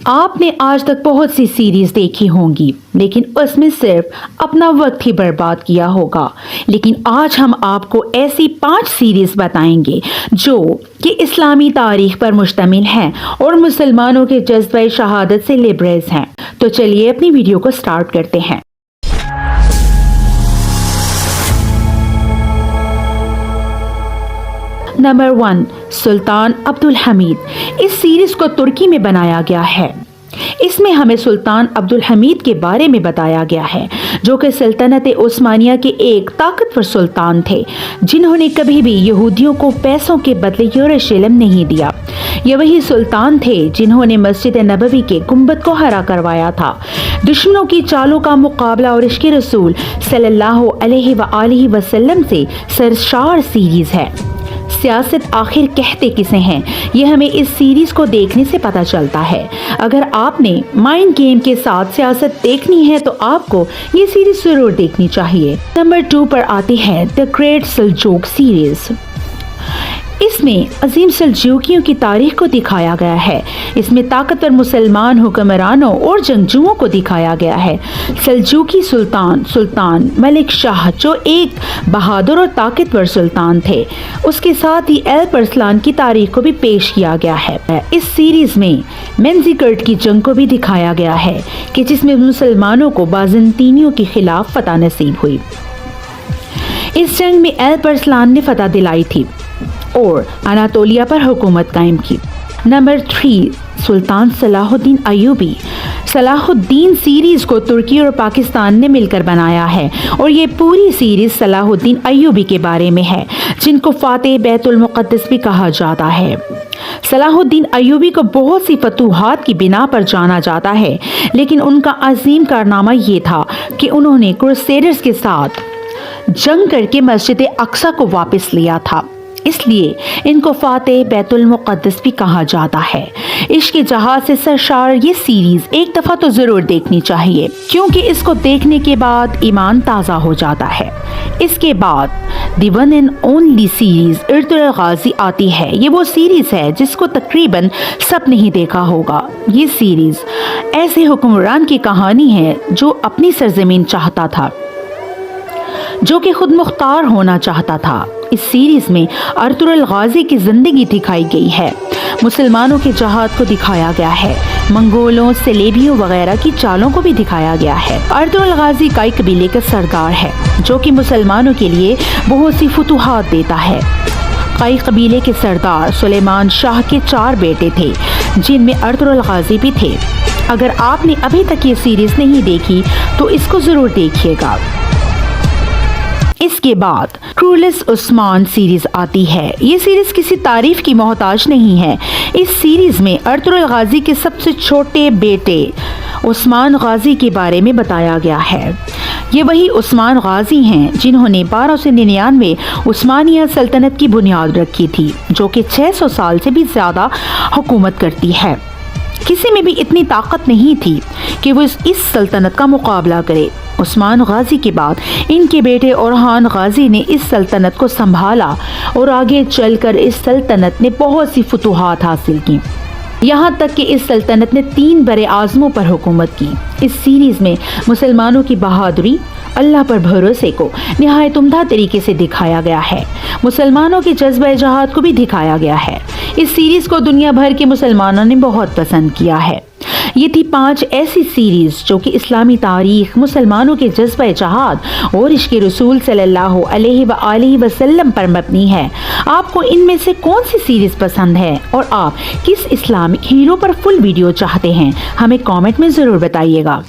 آپ نے آج تک بہت سی سیریز دیکھی ہوں گی لیکن اس میں صرف اپنا وقت ہی برباد کیا ہوگا، لیکن آج ہم آپ کو ایسی 5 سیریز بتائیں گے جو کہ اسلامی تاریخ پر مشتمل ہیں اور مسلمانوں کے جذبہ شہادت سے لیبریز ہیں۔ تو چلیے اپنی ویڈیو کو سٹارٹ کرتے ہیں۔ نمبر 1، سلطان عبد الحمید۔ اس سیریز کو ترکی میں بنایا گیا ہے۔ اس میں ہمیں سلطان عبد الحمید کے بارے میں بتایا گیا ہے جو کہ سلطنت عثمانیہ کے ایک طاقتور سلطان تھے جنہوں نے کبھی بھی یہودیوں کو پیسوں کے بدلے یروشلم نہیں دیا۔ یہ وہی سلطان تھے جنہوں نے مسجد نبوی کے گنبد کو ہرا کروایا تھا۔ دشمنوں کی چالوں کا مقابلہ اور عشق رسول صلی اللہ علیہ وآلہ وسلم سے سرشار سیریز ہے۔ سیاست آخر کہتے کسے ہیں، یہ ہمیں اس سیریز کو دیکھنے سے پتہ چلتا ہے۔ اگر آپ نے مائنڈ گیم کے ساتھ سیاست دیکھنی ہے تو آپ کو یہ سیریز ضرور دیکھنی چاہیے۔ نمبر 2 پر آتی ہے دی گریٹ سلجوق سیریز۔ اس میں عظیم سلجوقیوں کی تاریخ کو دکھایا گیا ہے۔ اس میں طاقتور مسلمان حکمرانوں اور جنگجوؤں کو دکھایا گیا ہے۔ سلجوقی سلطان ملک شاہ جو ایک بہادر اور طاقتور سلطان تھے، اس کے ساتھ ہی الپ ارسلان کی تاریخ کو بھی پیش کیا گیا ہے۔ اس سیریز میں مینزیگرڈ کی جنگ کو بھی دکھایا گیا ہے کہ جس میں مسلمانوں کو بازنطینیوں کے خلاف فتح نصیب ہوئی۔ اس جنگ میں الپ ارسلان نے فتح دلائی تھی اور اناطولیہ پر حکومت قائم کی۔ نمبر 3، سلطان صلاح الدین ایوبی۔ صلاح الدین سیریز کو ترکی اور پاکستان نے مل کر بنایا ہے اور یہ پوری سیریز صلاح الدین ایوبی کے بارے میں ہے جن کو فاتح بیت المقدس بھی کہا جاتا ہے۔ صلاح الدین ایوبی کو بہت سی فتوحات کی بنا پر جانا جاتا ہے، لیکن ان کا عظیم کارنامہ یہ تھا کہ انہوں نے کروسیڈرز کے ساتھ جنگ کر کے مسجد اقصی کو واپس لیا تھا، اس لیے ان کو فاتح بیت المقدس بھی کہا جاتا ہے۔ عشق جہاد سے سرشار یہ سیریز ایک دفعہ تو ضرور دیکھنی چاہیے کیونکہ اس کو دیکھنے کے بعد ایمان تازہ ہو جاتا ہے۔ اس کے بعد the one and only series Ertugrul Ghazi آتی ہے۔ یہ وہ سیریز ہے جس کو تقریباً سب نے ہی دیکھا ہوگا۔ یہ سیریز ایسے حکمران کی کہانی ہے جو اپنی سرزمین چاہتا تھا، جو کہ خود مختار ہونا چاہتا تھا۔ اس سیریز میں ارطغرل غازی کی زندگی دکھائی گئی ہے، مسلمانوں کے جہاد کو دکھایا گیا ہے، منگولوں، صلیبیوں وغیرہ کی چالوں کو بھی دکھایا گیا ہے۔ ارطغرل غازی کئی قبیلے کا سردار ہے جو کہ مسلمانوں کے لیے بہت سی فتوحات دیتا ہے۔ کئی قبیلے کے سردار سلیمان شاہ کے 4 بیٹے تھے جن میں ارطغرل غازی بھی تھے۔ اگر آپ نے ابھی تک یہ سیریز نہیں دیکھی تو اس کو ضرور دیکھیے گا۔ اس کے بعد کرولس عثمان سیریز آتی ہے۔ یہ سیریز کسی تعریف کی محتاج نہیں ہے۔ اس سیریز میں ارطغرل غازی کے سب سے چھوٹے بیٹے عثمان غازی کے بارے میں بتایا گیا ہے۔ یہ وہی عثمان غازی ہیں جنہوں نے 1299 عثمانیہ سلطنت کی بنیاد رکھی تھی جو کہ 600 سال سے بھی زیادہ حکومت کرتی ہے۔ کسی میں بھی اتنی طاقت نہیں تھی کہ وہ اس سلطنت کا مقابلہ کرے۔ عثمان غازی کے بعد ان کے بیٹے اورحان غازی نے اس سلطنت کو سنبھالا اور آگے چل کر اس سلطنت نے بہت سی فتوحات حاصل کی، یہاں تک کہ اس سلطنت نے 3 بر اعظموں پر حکومت کی۔ اس سیریز میں مسلمانوں کی بہادری، اللہ پر بھروسے کو نہایت عمدہ طریقے سے دکھایا گیا ہے۔ مسلمانوں کے جذبہ جہاد کو بھی دکھایا گیا ہے۔ اس سیریز کو دنیا بھر کے مسلمانوں نے بہت پسند کیا ہے۔ یہ تھی 5 ایسی سیریز جو کہ اسلامی تاریخ، مسلمانوں کے جذبہ جہاد اور عشق رسول صلی اللہ علیہ وآلہ وسلم پر مبنی ہے۔ آپ کو ان میں سے کون سی سیریز پسند ہے اور آپ کس اسلامک ہیرو پر فل ویڈیو چاہتے ہیں، ہمیں کامنٹ میں ضرور بتائیے گا۔